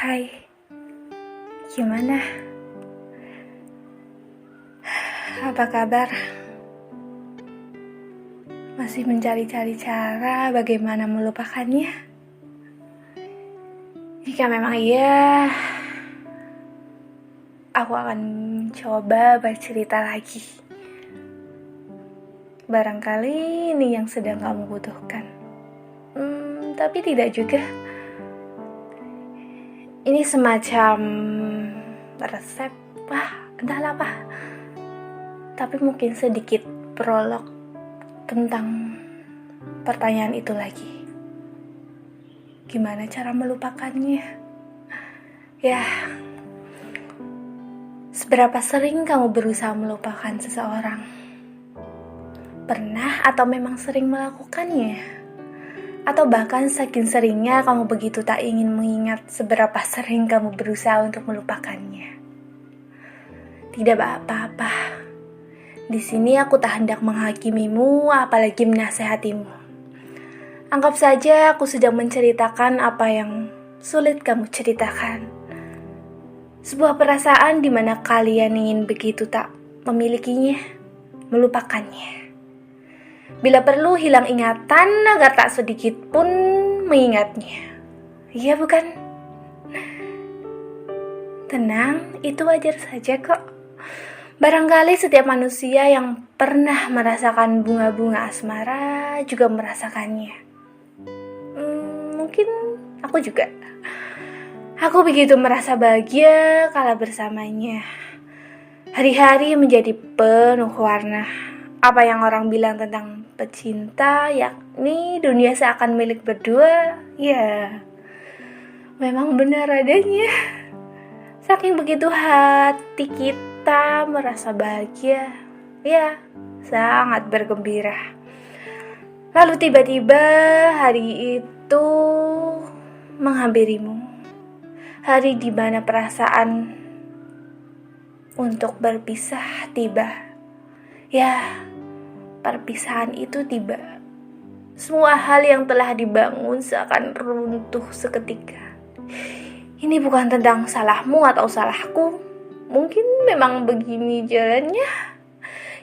Hai, gimana? Apa kabar? Masih mencari-cari cara bagaimana melupakannya? Jika memang iya, aku akan coba bercerita lagi. Barangkali ini yang sedang kamu butuhkan. Tapi tidak juga. Ini semacam resep, entahlah apa. Tapi mungkin sedikit prolog tentang pertanyaan itu lagi. Gimana cara melupakannya? Ya, seberapa sering kamu berusaha melupakan seseorang? Pernah atau memang sering melakukannya? Atau bahkan saking seringnya kamu begitu tak ingin mengingat seberapa sering kamu berusaha untuk melupakannya. Tidak apa-apa. Di sini aku tak hendak menghakimimu, apalagi menasehatimu. Anggap saja aku sedang menceritakan apa yang sulit kamu ceritakan. Sebuah perasaan di mana kalian ingin begitu tak memilikinya, melupakannya. Bila perlu hilang ingatan agar tak sedikit pun mengingatnya. Iya bukan? Tenang, itu wajar saja kok. Barangkali setiap manusia yang pernah merasakan bunga-bunga asmara juga merasakannya. Mungkin aku juga. Aku begitu merasa bahagia kala bersamanya. Hari-hari menjadi penuh warna. Apa yang orang bilang tentang pecinta, yakni dunia seakan milik berdua, ya memang benar adanya. Saking begitu hati kita merasa bahagia, ya sangat bergembira. Lalu tiba-tiba hari itu menghampirimu. Hari di mana perasaan untuk berpisah tiba. Ya, perpisahan itu tiba. Semua hal yang telah dibangun seakan runtuh seketika. Ini bukan tentang salahmu atau salahku. Mungkin memang begini jalannya.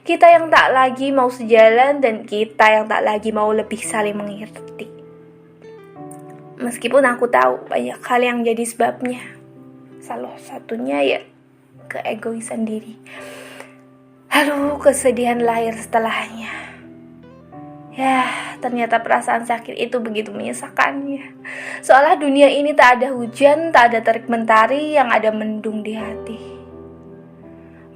Kita yang tak lagi mau sejalan dan kita yang tak lagi mau lebih saling mengerti. Meskipun aku tahu banyak hal yang jadi sebabnya. Salah satunya ya keegoisan diri. Lalu kesedihan lahir setelahnya. Ya, ternyata perasaan sakit itu begitu menyesakannya. Seolah dunia ini tak ada hujan, tak ada terik mentari, yang ada mendung di hati.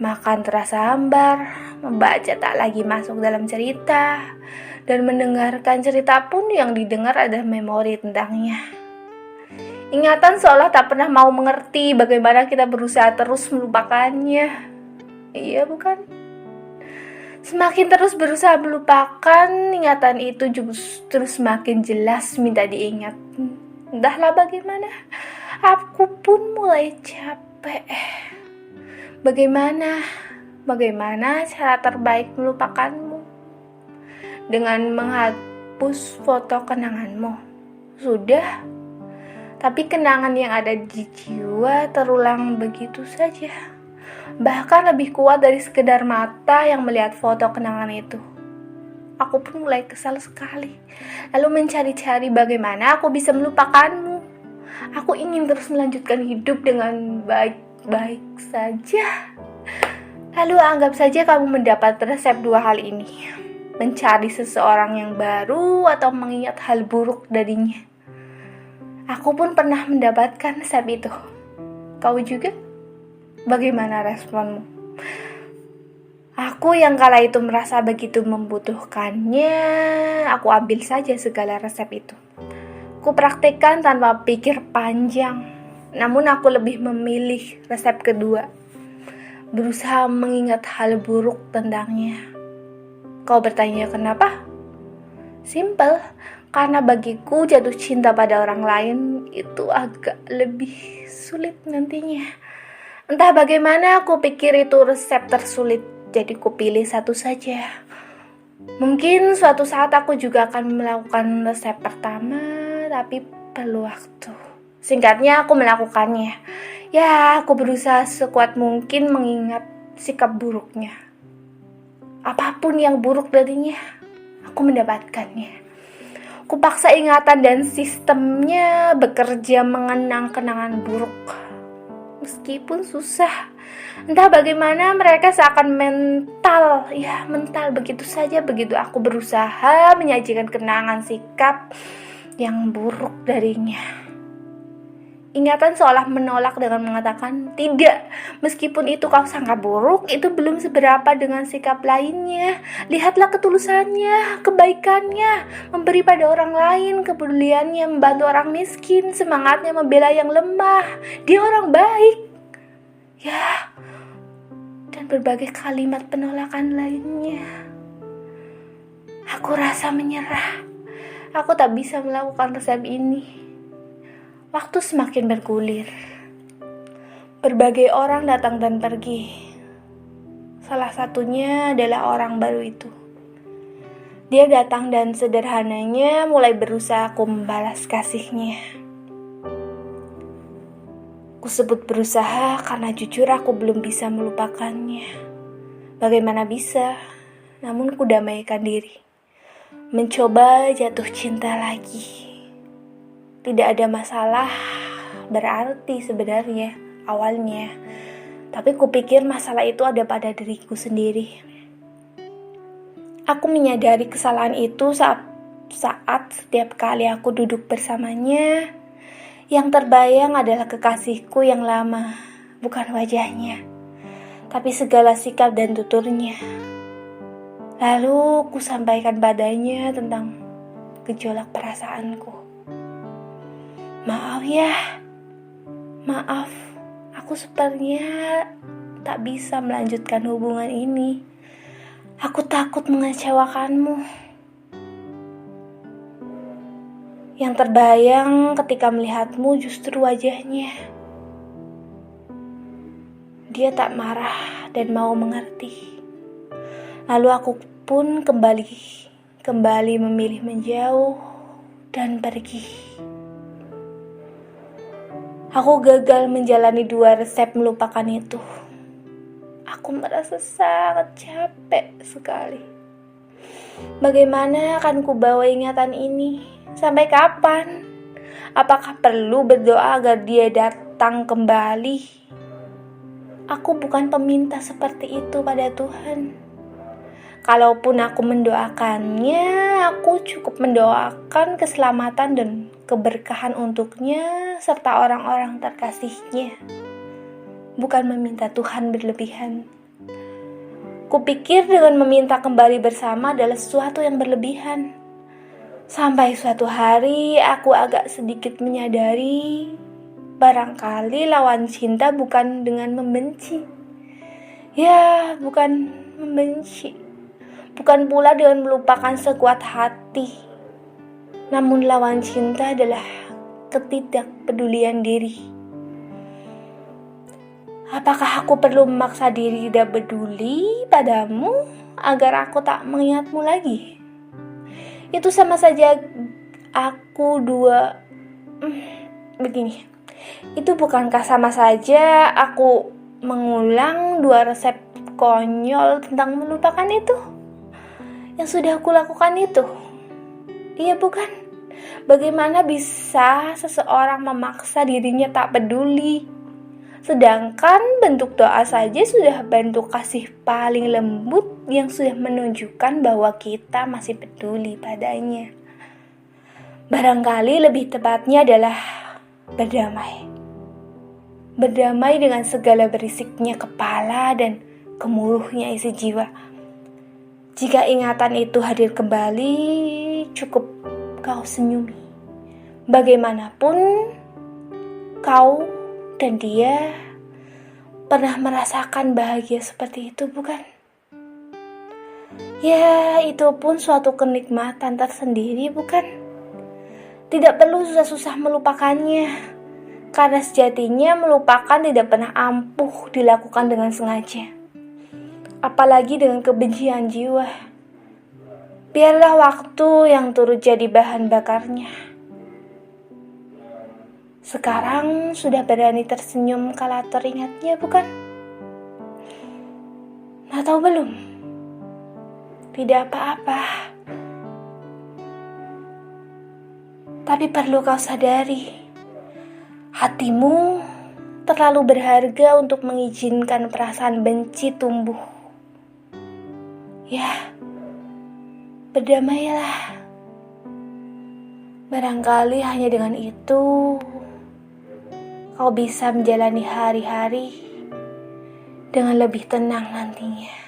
Makan terasa hambar, membaca tak lagi masuk dalam cerita, dan mendengarkan cerita pun yang didengar adalah memori tentangnya. Ingatan seolah tak pernah mau mengerti bagaimana kita berusaha terus melupakannya. Iya bukan? Semakin terus berusaha melupakan, ingatan itu justru semakin jelas minta diingat. Entahlah bagaimana, aku pun mulai capek. Bagaimana cara terbaik melupakanmu? Dengan menghapus foto kenanganmu. Sudah, tapi kenangan yang ada di jiwa terulang begitu saja. Bahkan lebih kuat dari sekedar mata yang melihat foto kenangan itu. Aku pun mulai kesal sekali. Lalu mencari-cari bagaimana aku bisa melupakanmu. Aku ingin terus melanjutkan hidup dengan baik-baik saja. Lalu anggap saja kamu mendapat resep dua hal ini. Mencari seseorang yang baru atau mengingat hal buruk darinya. Aku pun pernah mendapatkan resep itu. Kau juga? Bagaimana responmu? Aku yang kala itu merasa begitu membutuhkannya, aku ambil saja segala resep itu. Ku praktekkan tanpa pikir panjang. Namun aku lebih memilih resep kedua. Berusaha mengingat hal buruk tentangnya. Kau bertanya kenapa? Simpel, karena bagiku jatuh cinta pada orang lain itu agak lebih sulit nantinya. Entah bagaimana aku pikir itu resep tersulit, jadi ku pilih satu saja. Mungkin suatu saat aku juga akan melakukan resep pertama, tapi perlu waktu. Singkatnya, aku melakukannya. Ya, aku berusaha sekuat mungkin mengingat sikap buruknya. Apapun yang buruk darinya, aku mendapatkannya. Kupaksa ingatan dan sistemnya bekerja mengenang kenangan buruk. Meskipun susah, entah bagaimana mereka seakan mental begitu saja begitu aku berusaha menyajikan kenangan sikap yang buruk darinya. Ingatan seolah menolak dengan mengatakan, tidak, meskipun itu kau sangka buruk, itu belum seberapa dengan sikap lainnya. Lihatlah ketulusannya, kebaikannya, memberi pada orang lain, kepeduliannya, membantu orang miskin, semangatnya membela yang lemah. Dia orang baik. Ya, dan berbagai kalimat penolakan lainnya. Aku rasa menyerah. Aku tak bisa melakukan resep ini. Waktu semakin bergulir. Berbagai orang datang dan pergi. Salah satunya adalah orang baru itu. Dia datang dan sederhananya mulai berusaha aku membalas kasihnya. Kusebut berusaha karena jujur aku belum bisa melupakannya. Bagaimana bisa? Namun kudamaikan diri. Mencoba jatuh cinta lagi. Tidak ada masalah berarti sebenarnya awalnya. Tapi kupikir masalah itu ada pada diriku sendiri. Aku menyadari kesalahan itu saat setiap kali aku duduk bersamanya, yang terbayang adalah kekasihku yang lama, bukan wajahnya, tapi segala sikap dan tuturnya. Lalu ku sampaikan padanya tentang gejolak perasaanku. Maaf ya, maaf, aku sepertinya tak bisa melanjutkan hubungan ini. Aku takut mengecewakanmu. Yang terbayang ketika melihatmu justru wajahnya. Dia tak marah dan mau mengerti. Lalu aku pun kembali memilih menjauh dan pergi. Aku gagal menjalani 2 resep melupakan itu. Aku merasa sangat capek sekali. Bagaimana akan kubawa ingatan ini? Sampai kapan? Apakah perlu berdoa agar dia datang kembali? Aku bukan peminta seperti itu pada Tuhan. Kalaupun aku mendoakannya, aku cukup mendoakan keselamatan dan keberkahan untuknya serta orang-orang terkasihnya. Bukan meminta Tuhan berlebihan. Kupikir dengan meminta kembali bersama adalah sesuatu yang berlebihan. Sampai suatu hari aku agak sedikit menyadari barangkali lawan cinta bukan dengan membenci. Ya, bukan membenci. Bukan pula dengan melupakan sekuat hati. Namun lawan cinta adalah ketidakpedulian diri. Apakah aku perlu memaksa diri tidak peduli padamu agar aku tak mengingatmu lagi? Itu sama saja begini. Itu bukankah sama saja aku mengulang 2 resep konyol tentang melupakan itu? Yang sudah aku lakukan itu. Iya bukan? Bagaimana bisa seseorang memaksa dirinya tak peduli? Sedangkan bentuk doa saja sudah bentuk kasih paling lembut yang sudah menunjukkan bahwa kita masih peduli padanya. Barangkali lebih tepatnya adalah berdamai. Berdamai dengan segala berisiknya kepala dan gemuruhnya isi jiwa. Jika ingatan itu hadir kembali, cukup kau senyumi. Bagaimanapun, kau dan dia pernah merasakan bahagia seperti itu, bukan? Ya, itu pun suatu kenikmatan tersendiri, bukan? Tidak perlu susah-susah melupakannya, karena sejatinya melupakan tidak pernah ampuh dilakukan dengan sengaja. Apalagi dengan kebencian jiwa. Biarlah waktu yang turut jadi bahan bakarnya. Sekarang sudah berani tersenyum kala teringatnya, bukan? Atau belum? Tidak apa-apa. Tapi perlu kau sadari, hatimu terlalu berharga untuk mengizinkan perasaan benci tumbuh. Ya, berdamailah. Barangkali hanya dengan itu kau bisa menjalani hari-hari dengan lebih tenang nantinya.